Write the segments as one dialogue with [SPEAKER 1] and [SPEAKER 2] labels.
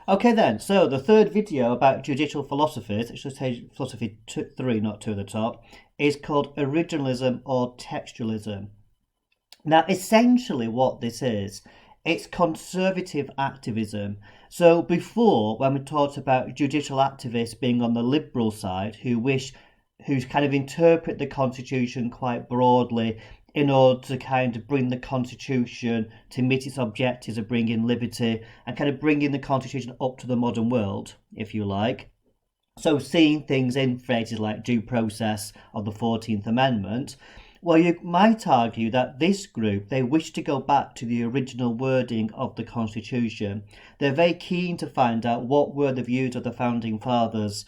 [SPEAKER 1] Okay then, so the third video about judicial philosophies, it should say philosophy 3, not 2 at the top, is called Originalism or Textualism. Now, essentially what this is, it's conservative activism. So before, when we talked about judicial activists being on the liberal side, who kind of interpret the Constitution quite broadly in order to kind of bring the Constitution to meet its objectives of bringing liberty and kind of bringing the Constitution up to the modern world, if you like. So seeing things in phrases like due process of the 14th Amendment, well, you might argue that this group, they wish to go back to the original wording of the Constitution. They're very keen to find out what were the views of the Founding Fathers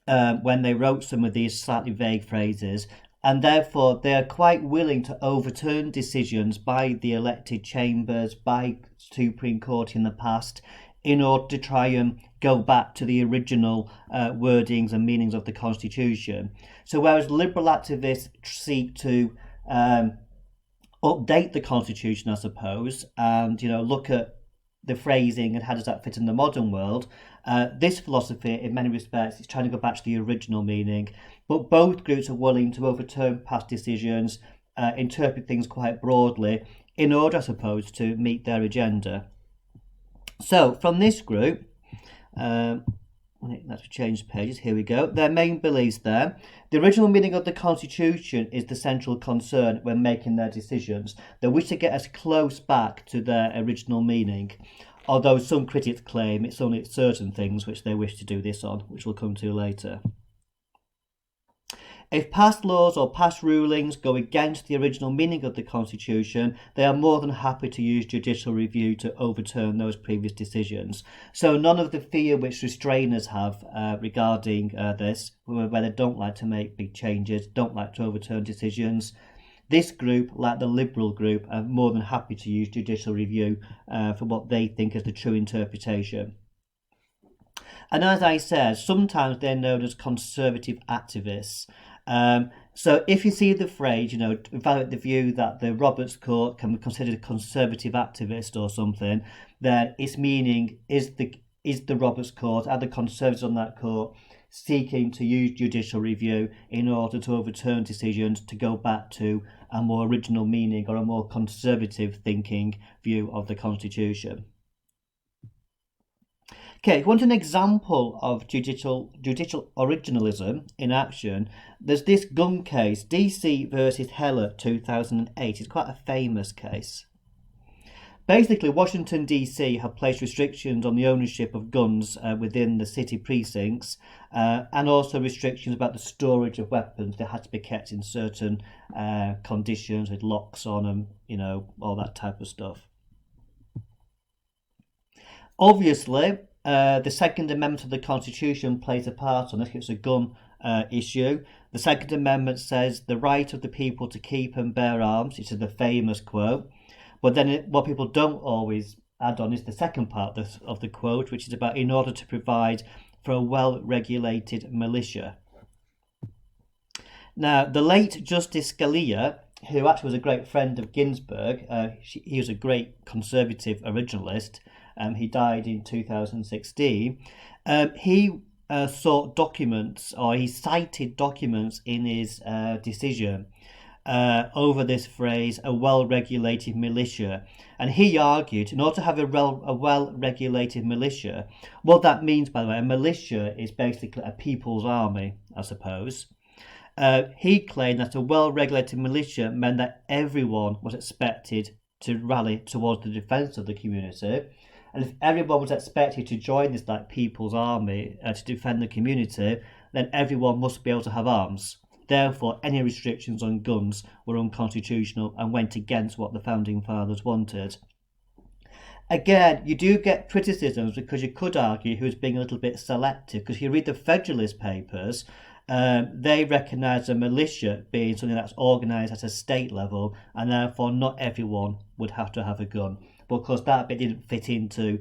[SPEAKER 1] when they wrote some of these slightly vague phrases, and therefore they are quite willing to overturn decisions by the elected chambers, by Supreme Court in the past, in order to try and go back to the original wordings and meanings of the Constitution. So whereas liberal activists seek to update the Constitution, I suppose, and look at the phrasing and how does that fit in the modern world, this philosophy, in many respects, is trying to go back to the original meaning. But both groups are willing to overturn past decisions, interpret things quite broadly, in order, I suppose, to meet their agenda. So, from this group, let's change pages, here we go. Their main beliefs there. The original meaning of the Constitution is the central concern when making their decisions. They wish to get as close back to their original meaning, although some critics claim it's only certain things which they wish to do this on, which we'll come to later. If past laws or past rulings go against the original meaning of the Constitution, they are more than happy to use judicial review to overturn those previous decisions. So none of the fear which restrainers have regarding this, where they don't like to make big changes, don't like to overturn decisions, this group, like the liberal group, are more than happy to use judicial review for what they think is the true interpretation. And as I said, sometimes they're known as conservative activists. So if you see the phrase, evaluate the view that the Roberts Court can be considered a conservative activist or something, then its meaning is the Roberts Court, are the conservatives on that court seeking to use judicial review in order to overturn decisions to go back to a more original meaning or a more conservative thinking view of the Constitution. Okay, if you want an example of judicial originalism in action, there's this gun case, DC versus Heller 2008. It's quite a famous case. Basically, Washington, D.C. have placed restrictions on the ownership of guns within the city precincts and also restrictions about the storage of weapons. They had to be kept in certain conditions with locks on them, all that type of stuff. Obviously, the Second Amendment of the Constitution plays a part on this. It's a gun issue. The Second Amendment says the right of the people to keep and bear arms, which is the famous quote. But then what people don't always add on is the second part of the quote, which is about in order to provide for a well-regulated militia. Now, the late Justice Scalia, who actually was a great friend of Ginsburg, he was a great conservative originalist. He died in 2016. He sought documents, or he cited documents in his decision over this phrase, a well-regulated militia. And he argued, in order to have a well-regulated militia, what that means, by the way, a militia is basically a people's army, I suppose. He claimed that a well-regulated militia meant that everyone was expected to rally towards the defence of the community. And if everyone was expected to join this people's army to defend the community, then everyone must be able to have arms. Therefore, any restrictions on guns were unconstitutional and went against what the Founding Fathers wanted. Again, you do get criticisms because you could argue he was being a little bit selective, because you read the Federalist Papers, they recognise a militia being something that's organised at a state level, and therefore not everyone would have to have a gun. But of course that bit didn't fit into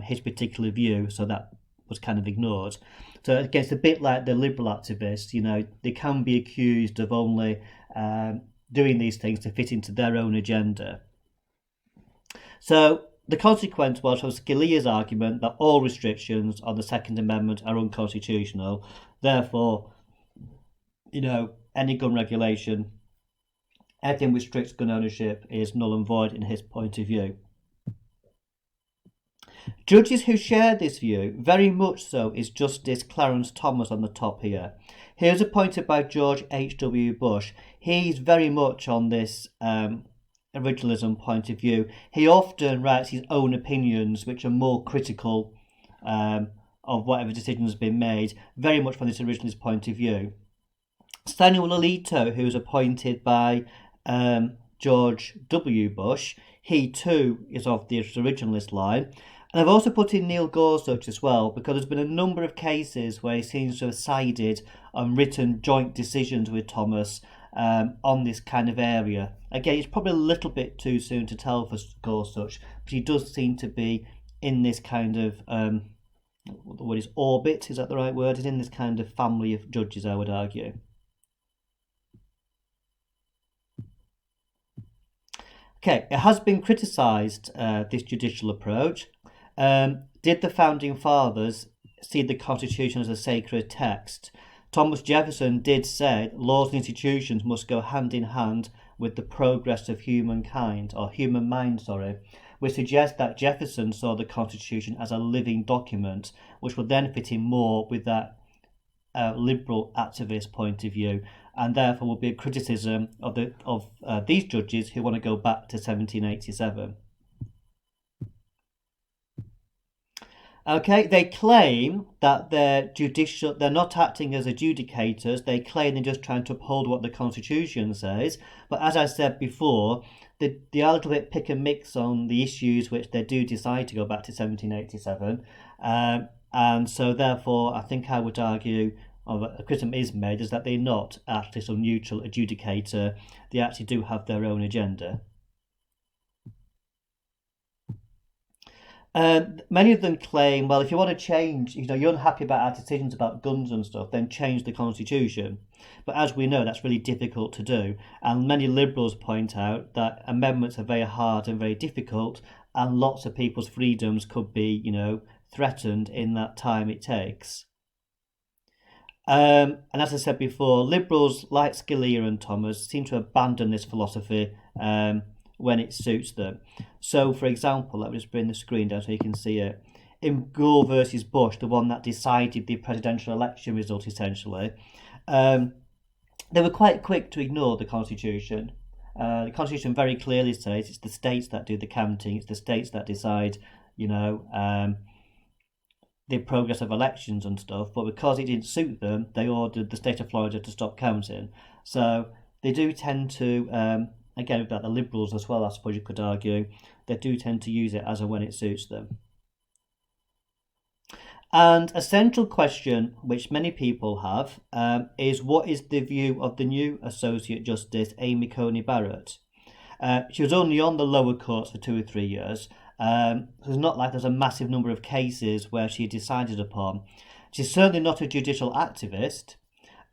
[SPEAKER 1] his particular view, so that was kind of ignored. So again, it's a bit like the liberal activists, they can be accused of only doing these things to fit into their own agenda. So the consequence was from Scalia's argument that all restrictions on the Second Amendment are unconstitutional. Therefore, any gun regulation, anything restricts gun ownership is null and void in his point of view. Judges who share this view, very much so, is Justice Clarence Thomas on the top here. He was appointed by George H.W. Bush. He's very much on this originalism point of view. He often writes his own opinions, which are more critical of whatever decision has been made, very much from this originalist point of view. Samuel Alito, who was appointed by George W. Bush, he too is of the originalist line. And I've also put in Neil Gorsuch as well, because there's been a number of cases where he seems to have sided on written joint decisions with Thomas on this kind of area. Again, it's probably a little bit too soon to tell for Gorsuch, but he does seem to be in this kind of, what the word is, orbit, is that the right word? He's in this kind of family of judges, I would argue. Okay, it has been criticised, this judicial approach. Did the Founding Fathers see the Constitution as a sacred text? Thomas Jefferson did say laws and institutions must go hand in hand with the progress of humankind, or human mind, which suggests that Jefferson saw the Constitution as a living document, which would then fit in more with that liberal activist point of view, and therefore will be a criticism of these judges who want to go back to 1787. Okay, they claim that they're not acting as adjudicators. They claim they're just trying to uphold what the Constitution says. But as I said before, they are a little bit pick and mix on the issues which they do decide to go back to 1787. And so therefore, I think I would argue, or a criticism is made, is that they're not actually some neutral adjudicator. They actually do have their own agenda. Many of them claim, well, if you want to change, you're unhappy about our decisions about guns and stuff, then change the Constitution. But as we know, that's really difficult to do. And many liberals point out that amendments are very hard and very difficult, and lots of people's freedoms could be, threatened in that time it takes. And as I said before, liberals like Scalia and Thomas seem to abandon this philosophy when it suits them. So, for example, let me just bring the screen down so you can see it. In Gore versus Bush, the one that decided the presidential election result, essentially, they were quite quick to ignore the Constitution. The Constitution very clearly says it's the states that do the counting, it's the states that decide, the progress of elections and stuff, but because it didn't suit them, they ordered the state of Florida to stop counting. So they do tend to, again, about the liberals as well, I suppose you could argue, they do tend to use it as and when it suits them. And a central question which many people have is, what is the view of the new Associate Justice, Amy Coney Barrett? She was only on the lower courts for 2 or 3 years. So it's not like there's a massive number of cases where she decided upon. She's certainly not a judicial activist,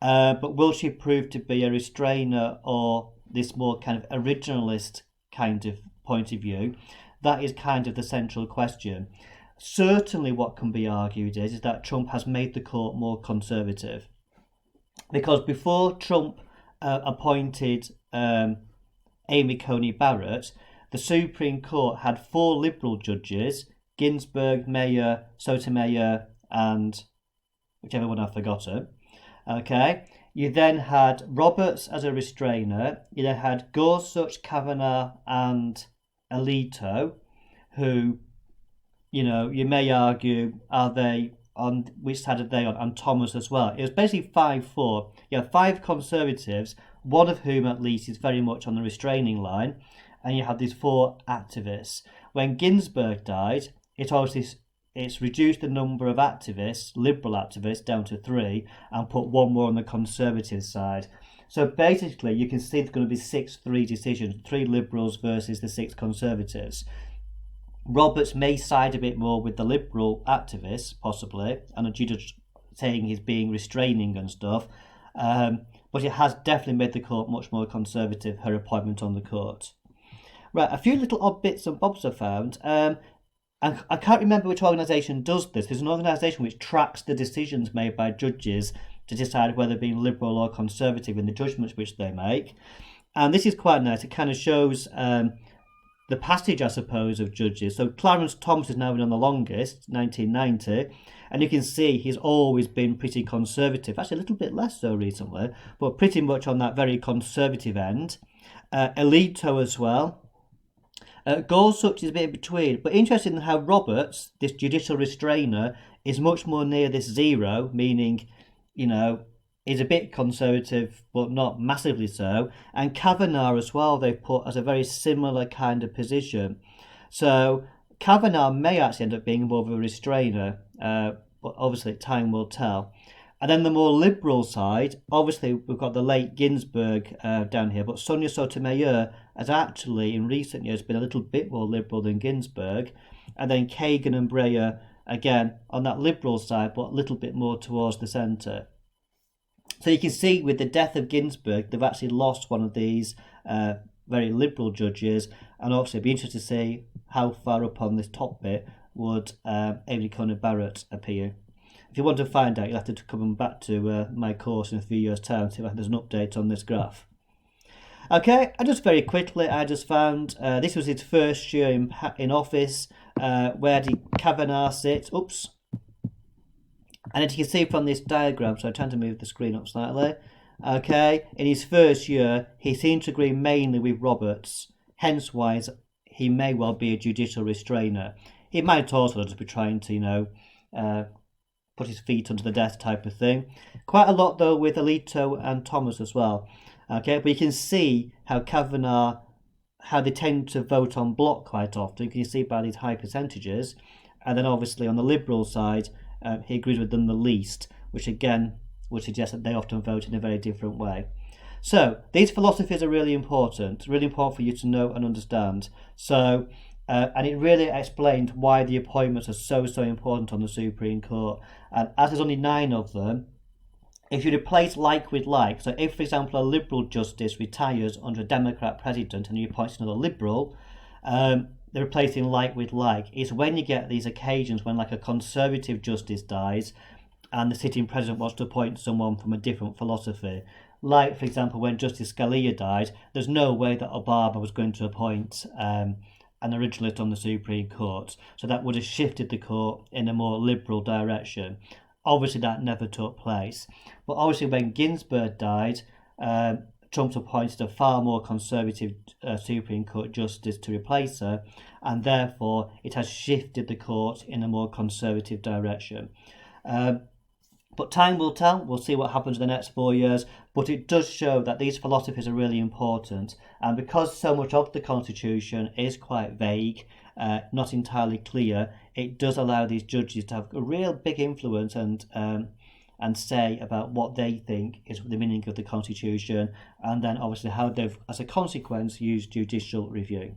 [SPEAKER 1] but will she prove to be a restrainer or this more kind of originalist kind of point of view? That is kind of the central question. Certainly what can be argued is that Trump has made the court more conservative. Because before Trump appointed Amy Coney Barrett, the Supreme Court had 4 liberal judges, Ginsburg, Mayer, Sotomayor, and whichever one I've forgotten. Okay. You then had Roberts as a restrainer. You then had Gorsuch, Kavanaugh, and Alito, who, you may argue, are they on which side are they on? And Thomas as well. It was basically 5-4. You have 5 conservatives, one of whom at least is very much on the restraining line, and you have these 4 activists. When Ginsburg died, it's reduced the number of activists, liberal activists, down to 3 and put 1 more on the conservative side. So basically, you can see it's going to be 6-3 decisions, 3 liberals versus the 6 conservatives. Roberts may side a bit more with the liberal activists, possibly, and saying he's being restraining and stuff, but it has definitely made the court much more conservative, her appointment on the court. Right, a few little odd bits and bobs I found. I can't remember which organisation does this. There's an organisation which tracks the decisions made by judges to decide whether being liberal or conservative in the judgments which they make. And this is quite nice. It kind of shows the passage, I suppose, of judges. So Clarence Thomas has now been on the longest, 1990, and you can see he's always been pretty conservative. Actually, a little bit less so recently, but pretty much on that very conservative end. Alito as well. Gorsuch is a bit in between, but interesting how Roberts, this judicial restrainer, is much more near this zero, meaning, you know, is a bit conservative, but not massively so. And Kavanaugh as well, they put as a very similar kind of position. So Kavanaugh may actually end up being more of a restrainer, but obviously time will tell. And then the more liberal side, obviously we've got the late Ginsburg down here, but Sonia Sotomayor has actually in recent years been a little bit more liberal than Ginsburg. And then Kagan and Breyer, again, on that liberal side, but a little bit more towards the centre. So you can see with the death of Ginsburg, they've actually lost one of these very liberal judges. And obviously it'd be interesting to see how far up on this top bit would Amy Coney Barrett appear. If you want to find out, you'll have to come back to my course in a few years' time, see if there's an update on this graph. Okay, and just very quickly, I just found this was his first year in office. Where did Kavanaugh sit? Oops. And as you can see from this diagram, so I'm trying to move the screen up slightly. Okay, in his first year, he seemed to agree mainly with Roberts, hence why he may well be a judicial restrainer. He might also just be trying to, you know, put his feet under the desk type of thing. Quite a lot, though, with Alito and Thomas as well. Okay, but you can see how Kavanaugh, how they tend to vote on block quite often. You can see by these high percentages. And then obviously on the Liberal side, he agrees with them the least, which again would suggest that they often vote in a very different way. So these philosophies are really important for you to know and understand. So, and it really explained why the appointments are so important on the Supreme Court. And as there's only 9 of them, if you replace like with like, so if, for example, a Liberal justice retires under a Democrat president and you appoint another Liberal, they're replacing like with like. It's when you get these occasions when like a Conservative justice dies and the sitting president wants to appoint someone from a different philosophy. Like, for example, when Justice Scalia died, there's no way that Obama was going to appoint an originalist on the Supreme Court. So that would have shifted the court in a more liberal direction. Obviously, that never took place. But obviously, when Ginsburg died, Trump appointed a far more conservative Supreme Court justice to replace her, and therefore it has shifted the court in a more conservative direction. But time will tell. We'll see what happens in the next 4 years. But it does show that these philosophies are really important. And because so much of the Constitution is quite vague, not entirely clear, it does allow these judges to have a real big influence and say about what they think is the meaning of the Constitution, and then obviously how they've, as a consequence, used judicial review.